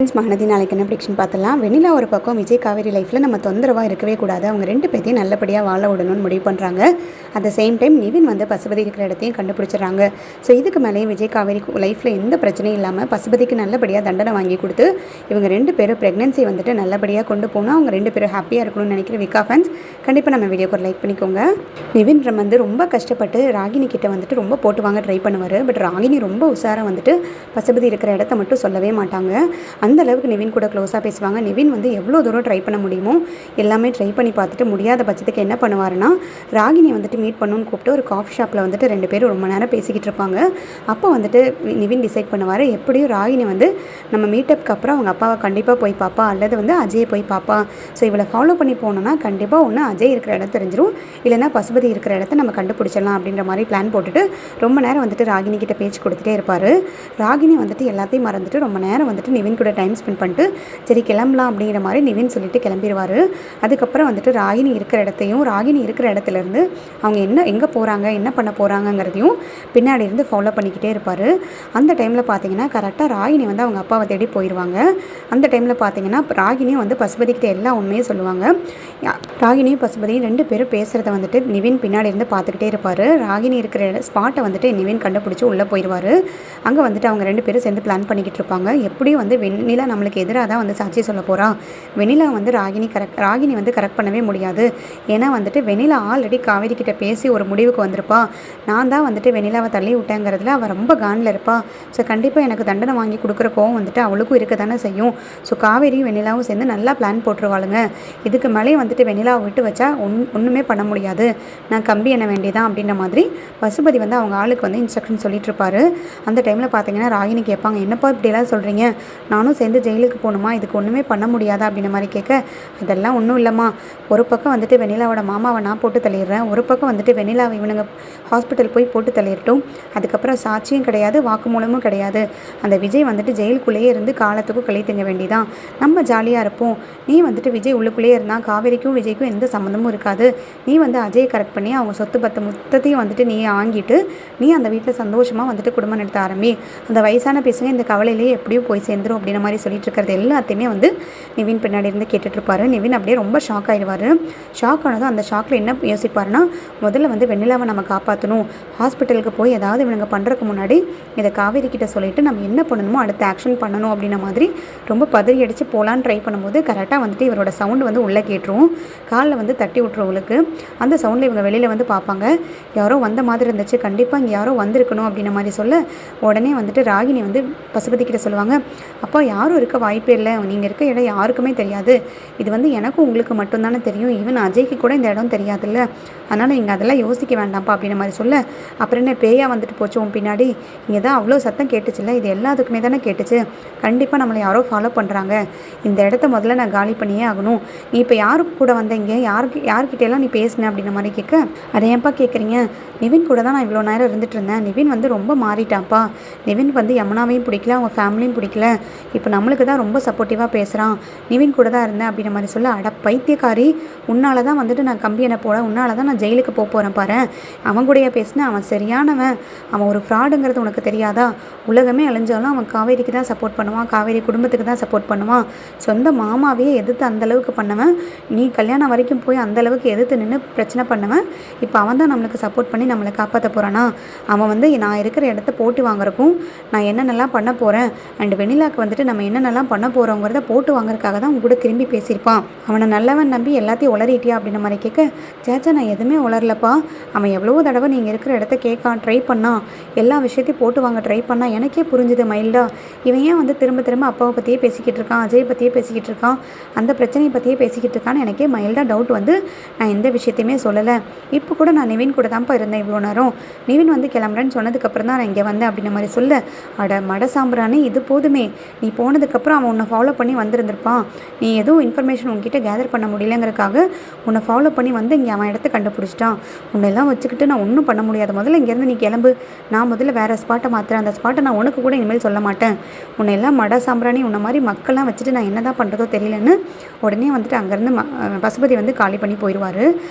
மகனதி நாளைக்கு என்ன ப்ரிடிக்ஷன் பார்த்தலாம். வெண்ணிலா ஒரு பக்கம் விஜய் காவேரி லைஃப்பில் நம்ம தொந்தரவாக இருக்கவே கூடாது, அவங்க 2 பேர்த்தையும் நல்லபடியாக வாழ விடணும்னு முடிவு பண்ணுறாங்க. At the same time Nivin வந்து பசுபதி இருக்கிற இடத்தையும் கண்டுபிடிச்சிடறாங்க. ஸோ இதுக்கு மேலே விஜய் காவேரி லைஃப்பில் எந்த பிரச்சனையும் இல்லாமல் பசுபதிக்கு நல்லபடியாக தண்டனை வாங்கி கொடுத்து இவங்க 2 பேரும் ப்ரெக்னன்சி வந்துட்டு நல்லபடியாக கொண்டு போனால் அவங்க 2 பேரும் ஹாப்பியாக இருக்கணும்னு நினைக்கிற விகா ஃபேன்ஸ் கண்டிப்பாக நம்ம வீடியோக்கு ஒரு லைக் பண்ணிக்கோங்க. நிவின் வந்து ரொம்ப கஷ்டப்பட்டு ராகினி கிட்ட வந்துட்டு ரொம்ப போட்டு வாங்க ட்ரை பண்ணுவார். பட் ராகினி ரொம்ப உஷாராக வந்துட்டு பசுபதி இருக்கிற இடத்த மட்டும் சொல்லவே மாட்டாங்க. அந்த அளவுக்கு நிவின் கூட க்ளோஸாக பேசுவாங்க. நிவின் வந்து எவ்வளோ தூரம் ட்ரை பண்ண முடியுமோ எல்லாமே ட்ரை பண்ணி பார்த்துட்டு முடியாத பட்சத்துக்கு என்ன பண்ணுவாருன்னா ராகினி வந்துட்டு மீட் பண்ணணும்னு கூப்பிட்டு ஒரு காஃபி ஷாப்பில் வந்துட்டு 2 பேரும் ரொம்ப நேரம் பேசிக்கிட்டு இருப்பாங்க. அப்போ வந்துட்டு நிவின் டிசைட் பண்ணுவார், எப்படியும் ராகினி வந்து நம்ம மீட்டப்க்கு அப்புறம் அவங்க அப்பாவை கண்டிப்பாக போய் பார்ப்பா அல்லது வந்து அஜயை போய் பார்ப்பா. ஸோ இவளை ஃபாலோ பண்ணி போனோன்னா கண்டிப்பாக ஒன்று அஜய் இருக்கிற இடம் தெரிஞ்சிடும், இல்லைனா பசுபதி இருக்கிற இடத்த நம்ம கண்டுபிடிச்சிடலாம் அப்படின்ற மாதிரி பிளான் போட்டுட்டு ரொம்ப நேரம் வந்துட்டு ராகினி கிட்ட பேச்சு கொடுத்துட்டே இருப்பார். ராகினி வந்துட்டு எல்லாத்தையும் மறந்துட்டு ரொம்ப நேரம் வந்துட்டு நிவின் கூட டைம் ஸ்பெண்ட் பண்ணிட்டு சரி கிளம்பலாம் அப்படிங்கிற மாதிரி நிவின் சொல்லிட்டு கிளம்பிடுவார். அதுக்கப்புறம் வந்துட்டு ராகினி இருக்கிற இடத்துலேருந்து அவங்க எங்கே போகிறாங்க என்ன பண்ண போகிறாங்கங்கிறதையும் பின்னாடி இருந்து ஃபாலோ பண்ணிக்கிட்டே இருப்பார். அந்த டைமில் பார்த்தீங்கன்னா கரெக்டாக ராகினி வந்து அவங்க அப்பாவை தேடி போயிடுவாங்க. அந்த டைமில் பார்த்தீங்கன்னா ராகினியும் வந்து பசுபதிக்கிட்ட எல்லா உண்மையும் சொல்லுவாங்க. ராகினியும் பசுபதியும் 2 பேரும் பேசுகிறத வந்துட்டு நிவின் பின்னாடி இருந்து பார்த்துக்கிட்டே இருப்பார். ராகினி இருக்கிற ஸ்பாட்டை வந்துட்டு நிவின் கண்டுபிடிச்சி உள்ளே போயிடுவார். அங்கே வந்துட்டு அவங்க 2 பேரும் சேர்ந்து பிளான் பண்ணிக்கிட்டு இருப்பாங்க. எப்படியும் வந்து வெண்ணிலா நம்மளுக்கு எதிராக தான் வந்து சாட்சி சொல்ல போகிறா. வெண்ணிலா வந்து ராகினி வந்து கரெக்ட் பண்ணவே முடியாது. ஏன்னா வந்துட்டு வெண்ணிலா ஆல்ரெடி காவேரி கிட்ட பேசி ஒரு முடிவுக்கு வந்திருப்பா. நான் தான் வந்துட்டு வெண்ணிலாவை தள்ளி விட்டேங்கிறதுல அவள் ரொம்ப காண்டில் இருப்பா. ஸோ கண்டிப்பாக எனக்கு தண்டனை வாங்கி கொடுக்குற கோவம் வந்துட்டு அவளுக்கும் இருக்க தானே செய்யும். ஸோ காவேரியும் வெண்ணிலாவும் சேர்ந்து நல்லா பிளான் போட்டுருவாளுங்க. இதுக்கு மேலே வந்துட்டு வெண்ணிலாவை விட்டு வச்சா ஒன்றுமே பண்ண முடியாது, நான் கம்பி என்ன வேண்டியதான் அப்படின்ற மாதிரி பசுபதி வந்து அவங்க ஆளுக்கு வந்து இன்ஸ்ட்ரக்ஷன் சொல்லிட்டு இருப்பாரு. அந்த டைமில் பார்த்தீங்கன்னா ராகினி கேட்பாங்க, என்னப்பா இப்படியெல்லாம் சொல்கிறீங்க, நானும் சேர்ந்து ஜெயிலுக்கு போகணுமா, இதுக்கு ஒன்றுமே பண்ண முடியாதா அப்படின்ற மாதிரி கேட்க, அதெல்லாம் ஒன்றும் இல்லைம்மா, ஒரு பக்கம் வந்துட்டு வெண்ணிலாவோட மாமாவை நான் போட்டு தள்ளிடுறேன், ஒரு பக்கம் வந்துட்டு வெண்ணிலாவை இவனுங்க ஹாஸ்பிட்டல் போய் போட்டு தள்ளிடட்டும், அதுக்கப்புறம் சாட்சியும் கிடையாது வாக்குமூலமும் கிடையாது, அந்த விஜய் வந்துட்டு ஜெயிலுக்குள்ளேயே இருந்து காலத்துக்கும் கழி திங்க வேண்டிதான், நம்ம ஜாலியாக இருப்போம். நீ வந்துட்டு விஜய் உள்ளுக்குள்ளேயே இருந்தால் காவேரிக்கும் விஜய்க்கும் எந்த சம்மந்தமும் இருக்காது. நீ வந்து அஜயை கரெக்ட் பண்ணி அவங்க சொத்து பத்து மொத்தத்தையும் வந்துட்டு நீ வாங்கிட்டு நீ அந்த வீட்டில் சந்தோஷமாக வந்துட்டு குடும்பம் நடத்த ஆரம்பி. அந்த வயசான பேசுங்க இந்த கவலையிலேயே எப்படியும் போய் சேர்ந்துரும் அப்படின்ற மாதிரி சொல்லிட்டு இருக்கிறது எல்லாத்தையுமே வந்து நிவின் பின்னாடி இருந்து கேட்டுட்ருப்பாரு. நிவின் அப்படியே ரொம்ப ஷாக் ஆகிடுவார். ஷாக் ஆனதும் அந்த ஷாக்கில் என்ன யோசிப்பாருன்னா, முதல்ல வந்து வெண்ணிலாவை நம்ம காப்பாற்றணும், ஹாஸ்பிட்டலுக்கு போய் ஏதாவது இவங்க பண்ணுறதுக்கு முன்னாடி இதை காவேரி கிட்ட சொல்லிவிட்டு நம்ம என்ன பண்ணணுமோ அடுத்த ஆக்ஷன் பண்ணணும் அப்படின்ற மாதிரி ரொம்ப பதறி அடித்து போகலான்னு ட்ரை பண்ணும்போது கரெக்டாக வந்துட்டு இவரோட சவுண்டு வந்து உள்ளே கேட்டுரும். காலில் வந்து தட்டி விட்றவங்களுக்கு அந்த சவுண்டில் இவங்க வெளியில் வந்து பார்ப்பாங்க. யாரோ வந்த மாதிரி இருந்துச்சு, கண்டிப்பாக இங்கே யாரோ வந்திருக்கணும் அப்படின்ற மாதிரி சொல்ல உடனே வந்துட்டு ராகினி வந்து பசுபதி கிட்ட சொல்லுவாங்க, அப்பா யாரும் இருக்க வாய்ப்பே இல்லை, நீங்கள் இருக்க இடம் யாருக்குமே தெரியாது, இது வந்து எனக்கும் உங்களுக்கு மட்டும்தானே தெரியும், ஈவன் அஜய்க்கு கூட இந்த இடம் தெரியாதுல்ல, அதனால் நீங்கள் அதெல்லாம் யோசிக்க வேண்டாம்ப்பா அப்படின்ற மாதிரி சொல்ல, அப்புறம் என்ன பேயா வந்துட்டு போச்சு உன் பின்னாடி, இங்கே தான் அவ்வளோ சத்தம் கேட்டுச்சுல்ல, இது எல்லாத்துக்குமே தானே கேட்டுச்சு, கண்டிப்பாக நம்மளை யாரோ ஃபாலோ பண்ணுறாங்க, இந்த இடத்த முதல்ல நான் காலி பண்ணியே ஆகணும், நீ இப்போ யாருக்கு கூட வந்த, இங்கே யாருக்கிட்டையெல்லாம் நீ பேசின அப்படின்ற மாதிரி கேட்க, அதை ஏன்ப்பா கேட்குறீங்க, நிவின் கூட தான் நான் இவ்வளோ நேரம் இருந்துட்டு இருந்தேன், நிவின் வந்து ரொம்ப மாறிட்டான்ப்பா, நிவின் வந்து யமுனாவையும் பிடிக்கல அவங்க ஃபேமிலியும் பிடிக்கல, இப்போ நம்மளுக்கு தான் ரொம்ப சப்போர்ட்டிவாக பேசுகிறான், நிவின் கூட தான் இருந்தேன் அப்படின்ற மாதிரி சொல்ல, அட பைத்தியக்காரி, உன்னால தான் வந்துட்டு நான் கம்பி என்ன போட, உன்னால தான் நான் ஜெயிலுக்கு போகிறேன் பாரு, அவன் கூடயே பேசினேன், அவன் சரியானவன், அவன் ஒரு ஃப்ராடுங்கிறது உனக்கு தெரியாதா, உலகமே அழிஞ்சாலும் அவன் காவேரிக்கு தான் சப்போர்ட் பண்ணுவான், காவேரி குடும்பத்துக்கு தான் சப்போர்ட் பண்ணுவான், சொந்த மாமாவையே எதிர்த்து அந்தளவுக்கு பண்ணவன், நீ கல்யாணம் வரைக்கும் போய் அந்தளவுக்கு எதிர்த்து நின்று பிரச்சனை பண்ணவன், இப்போ அவன் தான் நம்மளுக்கு சப்போர்ட் பண்ணி நம்மளை காப்பாற்ற போகிறானா, அவன் வந்து நான் இருக்கிற இடத்த போட்டு வாங்குறக்கும் நான் என்னென்னலாம் பண்ண போகிறேன் அண்ட் வெண்ணிலாக்கு வந்துட்டு நம்ம என்னென்னலாம் பண்ண போகிறோங்கிறத போட்டு வாங்குறதுக்காக தான் உங்க கூட திரும்பி பேசியிருப்பான், அவனை நல்லவன் நம்பி எல்லாத்தையும் உளறிட்டியா அப்படின்ற மாதிரி கேட்க, சேச்சா நான் எதுவுமே உளரலப்பா, அவன் எவ்வளவோ தடவை நீங்கள் இருக்கிற இடத்த கேட்கான் ட்ரை பண்ணான், எல்லா விஷயத்தையும் போட்டு வாங்க ட்ரை பண்ணால் எனக்கே புரிஞ்சுது மைல்டா, இவன் ஏன் வந்து திரும்ப திரும்ப அப்பாவை பற்றியே பேசிக்கிட்டு இருக்கான், அஜய் பற்றியே பேசிக்கிட்டு இருக்கான், அந்த பிரச்சனையை பற்றியே பேசிக்கிட்டு இருக்கான்னு எனக்கே மைல்டாக டவுட் வந்து நான் எந்த விஷயத்தையுமே சொல்லலை, இப்போ கூட நான் நிவின் கூட தான்ப்பா இருந்தேன் இவ்வளோ நேரம், நிவின் வந்து கிளம்புறேன்னு சொன்னதுக்கப்புறம் தான் நான் இங்கே வந்தேன் அப்படின்ற மாதிரி சொல்ல, அட மட சாம்பிரானே இது போதுமே, நீ போனதுக்கப்புறம் அவன் உன்னை ஃபாலோ பண்ணி வந்திருந்திருப்பான், நீ எதுவும் இன்ஃபர்மேஷன் உங்ககிட்ட கேதர் பண்ண முடியலங்கிறதுக்காக உன்னை ஃபாலோ பண்ணி வந்து இங்கே அவன் இடத்த கண்டுபிடிச்சிட்டான், உன்னெல்லாம் வச்சுக்கிட்டு நான் ஒன்றும் பண்ண முடியாது, முதல்ல இங்கேருந்து நீ கிளம்பு, நான் முதல்ல வேறு ஸ்பாட்டை மாற்றுறேன், அந்த ஸ்பாட்டை நான் உனக்கு கூட இனிமேல் சொல்ல மாட்டேன், உன்னை எல்லாம் மட சாம்பிராணி உன்னை மாதிரி மக்கள்லாம் வச்சுட்டு நான் என்ன தான் பண்ணுறதோ தெரியலன்னு உடனே வந்துட்டு அங்கேருந்து பசுபதி வந்து காலி பண்ணி போயிடுவார்.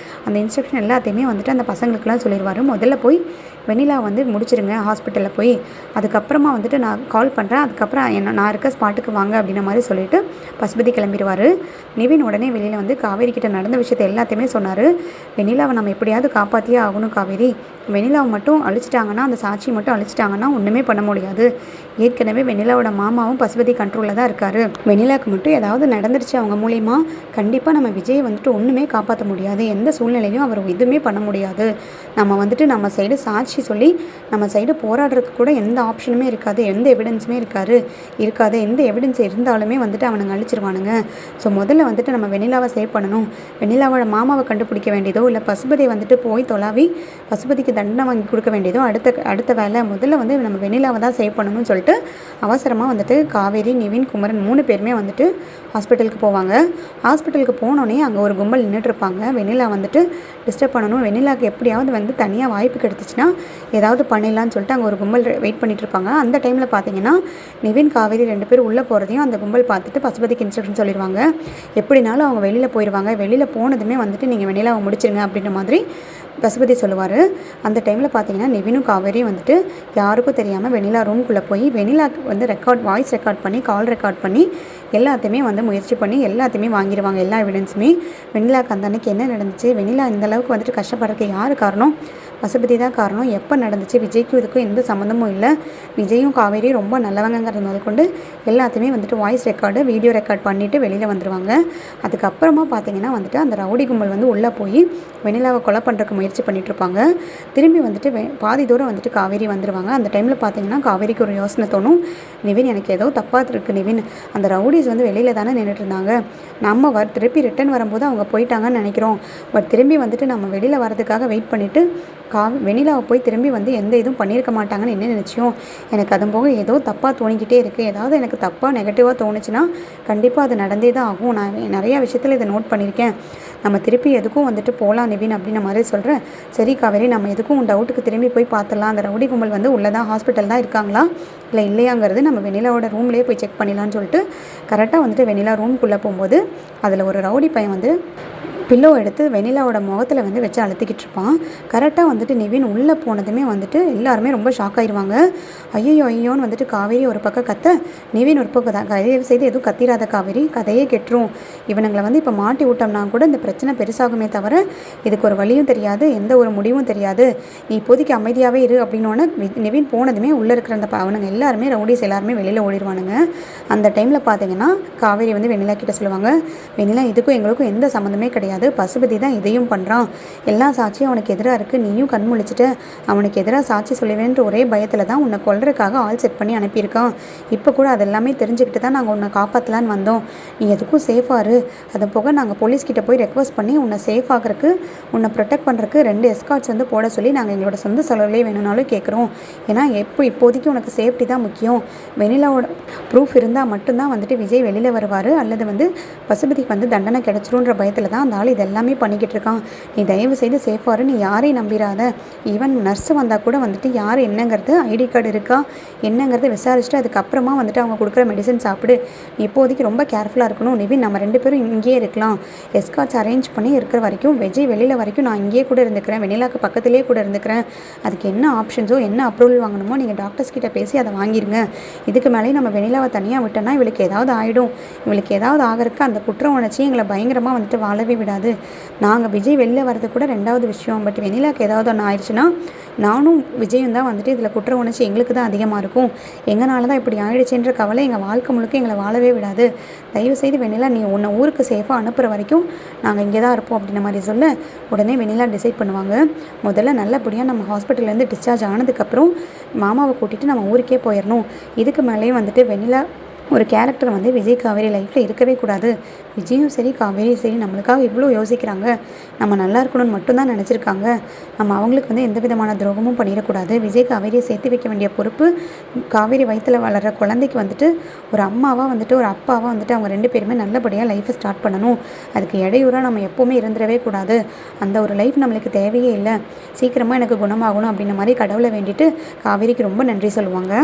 அந்த இன்ஸ்ட்ரக்ஷன் எல்லாத்தையுமே வந்துட்டு அந்த பசங்களுக்குலாம் சொல்லிடுவார், முதல்ல போய் வெண்ணிலா வந்து முடிச்சிருங்க ஹாஸ்பிட்டலில் போய், அதுக்கப்புறமா வந்துட்டு நான் கால் பண்ணுறேன், அதுக்கப்புறம் நான் இருக்க ஸ்பாட்டுக்கு வாங்க அப்படின்ற மாதிரி சொல்லிட்டு பசுபதி கிளம்பிடுவார். நிவின் உடனே வெளியில் வந்து காவேரி கிட்ட நடந்த விஷயத்தை எல்லாத்தையுமே சொன்னார். வெண்ணிலாவை நம்ம எப்படியாவது காப்பாற்றியே ஆகணும் காவேரி, வெண்ணிலாவை மட்டும் அழிச்சிட்டாங்கன்னா, அந்த சாட்சியை மட்டும் அழிச்சிட்டாங்கன்னா ஒன்றுமே பண்ண முடியாது. ஏற்கனவே வெண்ணிலாவோட மாமாவும் பசுபதி கண்ட்ரோலில் தான் இருக்கார். வெண்ணிலாவுக்கு மட்டும் ஏதாவது நடந்துருச்சு அவங்க மூலிமா, கண்டிப்பாக நம்ம விஜயை வந்துட்டு ஒன்றுமே காப்பாற்ற முடியாது. எந்த சூழ்நிலையும் அவர் எதுவுமே பண்ண முடியாது. நம்ம வந்துட்டு நம்ம சைடு சாட்சி சொல்லி நம்ம சைடு போராடுறதுக்கு கூட எந்த ஆப்ஷனுமே இருக்காது, எந்த எவிடன்ஸுமே இருக்காது. எந்த எவிடன்ஸ் இருந்தாலுமே வந்துட்டு அவனுங்க அழிச்சிருவானுங்க. ஸோ முதல்ல வந்துட்டு நம்ம வெண்ணிலாவை சேவ் பண்ணணும். வெண்ணிலாவோட மாமாவை கண்டுபிடிக்க வேண்டியதோ இல்லை பசுபதியை வந்துட்டு போய் தொலாவி பசுபதிக்கு தண்டனை வாங்கி கொடுக்க வேண்டியதோ அடுத்த வேலை. முதல்ல வந்து நம்ம வெண்ணிலாவை தான் சேவ் பண்ணணும்னு சொல்லிட்டு அவசரமாக வந்துட்டு காவேரி, நிவின், குமரன் 3 பேருமே வந்துட்டு ஹாஸ்பிட்டலுக்கு போவாங்க. ஹாஸ்பிட்டலுக்கு போனோடனே அங்கே ஒரு கும்பல் நின்றுட்டுருப்பாங்க. வெண்ணிலா வந்துட்டு டிஸ்டர்ப் பண்ணணும், வெண்ணிலாவுக்கு எப்படியாவது வந்து தனியாக வாய்ப்பு கிடைச்சிச்சின்னா ஏதாவது பண்ணிடலான்னு சொல்லிட்டு அங்கே ஒரு கும்பல் வெயிட் பண்ணிட்டு இருப்பாங்க. அந்த டைமில் பார்த்தீங்கன்னா நிவின், காவேரி 2 பேரும் உள்ளே போகிறதையும் அந்த கும்பல் பார்த்துட்டு பசுபதிக்கு இன்ஸ்ட்ரக்ஷன் சொல்லிடுவாங்க. எப்படினாலும் அவங்க வெளியில் போயிடுவாங்க. வெளியில் போனதுமே வந்துட்டு நீங்கள் வெண்ணிலாவை முடிச்சிருங்க அப்படின்ற மாதிரி பசுபதி சொல்லுவார். அந்த டைமில் பார்த்தீங்கன்னா நிவினும் காவேரியும் வந்துட்டு யாருக்கும் தெரியாமல் வெண்ணிலா ரூம்குள்ளே போய் வெண்ணிலாவுக்கு வந்து வாய்ஸ் ரெக்கார்ட் பண்ணி, கால் ரெக்கார்ட் பண்ணி எல்லாத்தையுமே வந்து முயற்சி பண்ணி எல்லாத்தையுமே வாங்கிடுவாங்க. எல்லா எவிடன்ஸுமே. வெண்ணிலாவுக்கு அந்த அன்னைக்கு என்ன நடந்துச்சு, வெண்ணிலா இந்தளவுக்கு வந்துட்டு கஷ்டப்படுறதுக்கு யார் காரணம், பசுபதி தான் காரணம், எப்போ நடந்துச்சு, விஜய்க்கும் இதுக்கும் எந்த சம்மந்தமும் இல்லை, விஜயும் காவேரியும் ரொம்ப நல்லவங்கிறது முதல் கொண்டு எல்லாத்தையுமே வந்துட்டு வாய்ஸ் ரெக்கார்டு, வீடியோ ரெக்கார்ட் பண்ணிவிட்டு வெளியில் வந்துடுவாங்க. அதுக்கப்புறமா பார்த்தீங்கன்னா வந்துட்டு அந்த ரவுடி கும்பல் வந்து உள்ளே போய் வெண்ணிலாவை கொலை பண்ணுறதுக்கு முயற்சி பண்ணிகிட்ருப்பாங்க. திரும்பி வந்துட்டு பாதி தூரம் வந்துட்டு காவேரி வந்துடுவாங்க. அந்த டைமில் பார்த்தீங்கன்னா காவேரிக்கு ஒரு யோசனை தோணும். நிவின், எனக்கு ஏதோ தப்பாக இருக்குது நிவின், அந்த ரவுடிஸ் வந்து வெளியில் தானே நின்றுட்டு இருந்தாங்க, நம்ம திருப்பி ரிட்டன் வரும்போது அவங்க போயிட்டாங்கன்னு நினைக்கிறோம். பட் திரும்பி வந்துட்டு நம்ம வெளியில் வரதுக்காக வெயிட் பண்ணிவிட்டு வெண்ணிலாவை போய் திரும்பி வந்து எந்த இதுவும் பண்ணியிருக்க மாட்டாங்கன்னு என்ன நினச்சியும். எனக்கு அது போக ஏதோ தப்பாக தோணிக்கிட்டே இருக்குது. ஏதாவது எனக்கு தப்பாக நெகட்டிவாக தோணுச்சுன்னா கண்டிப்பாக அது நடந்தே தான் ஆகும். நான் நிறையா விஷயத்தில் இதை நோட் பண்ணியிருக்கேன். நம்ம திருப்பி எதுக்கும் வந்துட்டு போகலாம் நிவின் அப்படின்ற மாதிரி சொல்கிறேன். சரி காவேரி, நம்ம எதுக்கும் டவுட்டுக்கு திரும்பி போய் பார்த்துடலாம். அந்த ரவுடி கும்பல் வந்து உள்ளே தான் ஹாஸ்பிட்டல் தான் இருக்காங்களா இல்லை இல்லையாங்கிறது நம்ம வெண்ணிலாவோட ரூம்லேயே போய் செக் பண்ணிடலான்னு சொல்லிட்டு கரெக்டாக வந்துட்டு வெண்ணிலா ரூம்குள்ளே போகும்போது அதில் ஒரு ரவுடி பையன் வந்து பில்லோ எடுத்து வெண்ணிலாவோட முகத்தில் வந்து வச்சு அழுத்திக்கிட்டு இருப்பான். கரெக்டாக வந்துட்டு நிவின் உள்ளே போனதுமே வந்துட்டு எல்லாருமே ரொம்ப ஷாக் ஆயிடுவாங்க. ஐயோன்னு வந்துட்டு காவேரி ஒரு பக்கம் கத்த, நிவின் ஒரு பக்கம் தயவு செய்து எதுவும் கத்திராத காவேரி, கதையே கெட்டுரும், இவனுங்களை வந்து இப்போ மாட்டி விட்டோம்னா கூட இந்த பிரச்சனை பெருசாகுமே தவிர இதுக்கு ஒரு வழியும் தெரியாது, எந்த ஒரு முடிவும் தெரியாது, நீ இப்போதைக்கு அமைதியாகவே இரு அப்படின்னோடனே நிவின் போனதுமே உள்ளே இருக்கிற அந்த அவனுங்க எல்லாருமே ரவுடிஸ் எல்லாருமே வெளியில் ஓடிடுவானுங்க. அந்த டைமில் பார்த்தீங்கன்னா காவேரி வந்து வெண்ணிலா கிட்ட சொல்லுவாங்க, வெண்ணிலா இதுக்கும் எங்களுக்கும் எந்த சம்மந்தமே கிடையாது, பசுபதி தான் இதையும் பண்ணுறான், எல்லா சாட்சியும் அவனுக்கு எதிராக இருக்குது, நீயும் கண் முழிச்சிட்டு அவனுக்கு எதிராக சாட்சி சொல்லுவேன்ற ஒரே பயத்தில் தான் உன்னை கொல்றதுக்காக ஆள் செட் பண்ணி அனுப்பியிருக்கான். இப்போ கூட அதெல்லாமே தெரிஞ்சுக்கிட்டு தான் நாங்கள் உன்னை காப்பாற்றலான்னு வந்தோம், நீ எதுக்கும் சேஃபாக இரு. அது போக நாங்கள் போலீஸ்கிட்ட போய் ரெக்வஸ்ட் பண்ணி உன்னை சேஃப் ஆகிறதுக்கு, உன்னை ப்ரொடெக்ட் பண்ணுறதுக்கு 2 எஸ்கார்ட்ஸ் வந்து போட சொல்லி நாங்கள் எங்களோட சொந்த செலவுலேயே வேணும்னாலும் கேட்குறோம். ஏன்னா இப்போதைக்கு உனக்கு சேஃப்டி தான் முக்கியம். வெண்ணிலாவோட ப்ரூஃப் இருந்தால் மட்டும்தான் வந்துட்டு விஜய் வெளியில் வருவார், அல்லது வந்து பசுபதிக்கு வந்து தண்டனை கிடச்சிருன்ற பயத்தில் தான் அந்த ஆள் இதெல்லாமே பண்ணிக்கிட்டு இருக்கான். நீ தயவு செய்து சேஃபாரு, நீ யாரையும் நம்பிடாத. ஈவன் நர்ஸு வந்தால் கூட வந்துட்டு யார் என்னங்கிறது, ஐடி கார்டு இருக்கா என்னங்கிறத விசாரிச்சுட்டு அதுக்கப்புறமா வந்துட்டு அவங்க கொடுக்குற மெடிசன் சாப்பிடு. நீ இப்போதைக்கு ரொம்ப கேர்ஃபுல்லாக இருக்கணும் நிவின், நம்ம 2 பேரும் இங்கேயே இருக்கலாம், எஸ்கார்ட்ஸ் அரேஞ்ச் பண்ணி இருக்கிற வரைக்கும், விஜய் வெளியில் வரைக்கும் நான் இங்கேயே கூட இருந்துக்கிறேன், வெண்ணிலாக்கு பக்கத்துலேயே கூட இருந்துக்கிறேன். அதுக்கு என்ன ஆப்ஷன்ஸோ என்ன அப்ரூவல் வாங்கணுமோ நீங்கள் டாக்டர்ஸ் கிட்ட பேசி அதை வாங்கிடுங்க. இதுக்கு மேலே நம்ம வெண்ணிலாவை தனியாக விட்டோன்னா இவளுக்கு ஏதாவது ஆகிடும், இவளுக்கு ஏதாவது ஆகிறதுக்கு அந்த குற்ற உணர்ச்சி எங்களை பயங்கரமாக வந்துட்டு வாழவே விடாது. நாங்கள் விஜய் வெளில வரது கூட 2வது விஷயம், பட் வெண்ணிலாக்கு ஏதாவது ஒன்று ஆயிடுச்சுன்னா நானும் விஜயும் தான் வந்துட்டு இதில் குற்ற உணர்ச்சி எங்களுக்கு தான் அதிகமாக இருக்கும், எங்களால் தான் இப்படி ஆயிடுச்சுன்ற கவலை எங்கள் வாழ்க்கை முழுக்க எங்களை வாழவே விடாது. தயவுசெய்து வெண்ணிலா, நீ உன்னை ஊருக்கு சேஃபாக அனுப்புகிற வரைக்கும் நாங்கள் இங்கே தான் இருப்போம் அப்படின்ற மாதிரி சொல்ல உடனே வெண்ணிலா டிசைட் பண்ணுவாங்க, முதல்ல நல்லபடியாக நம்ம ஹாஸ்பிட்டல்லேருந்து டிஸ்சார்ஜ் ஆனதுக்கப்புறம் மாமாவை கூட்டிகிட்டு நம்ம ஊருக்கே போயிடணும். இதுக்கு மேலேயும் வந்துட்டு வெண்ணிலா ஒரு கேரக்டர் வந்து விஜய் காவேரி லைஃப்பில் இருக்கவே கூடாது. விஜயும் சரி காவேரியும் சரி நம்மளுக்காக இவ்வளோ யோசிக்கிறாங்க, நம்ம நல்லா இருக்கணும்னு மட்டும்தான் நினச்சிருக்காங்க, நம்ம அவங்களுக்கு வந்து எந்த விதமான துரோகமும் பண்ணிடக்கூடாது. விஜய் காவேரியை சேர்த்து வைக்க வேண்டிய பொறுப்பு காவேரி வயிற்றில் வளர்கிற குழந்தைக்கு வந்துட்டு ஒரு அம்மாவாக வந்துட்டு ஒரு அப்பாவாக வந்துட்டு அவங்க 2 பேருமே நல்லபடியாக லைஃப்பை ஸ்டார்ட் பண்ணணும். அதுக்கு இடையூறாக நம்ம எப்போவுமே இருந்துடவே கூடாது. அந்த ஒரு லைஃப் நம்மளுக்கு தேவையே இல்லை, சீக்கிரமாக எனக்கு குணமாகணும் அப்படின்ற மாதிரி கடவுளை வேண்டிட்டு காவேரிக்கு ரொம்ப நன்றி சொல்லுவாங்க.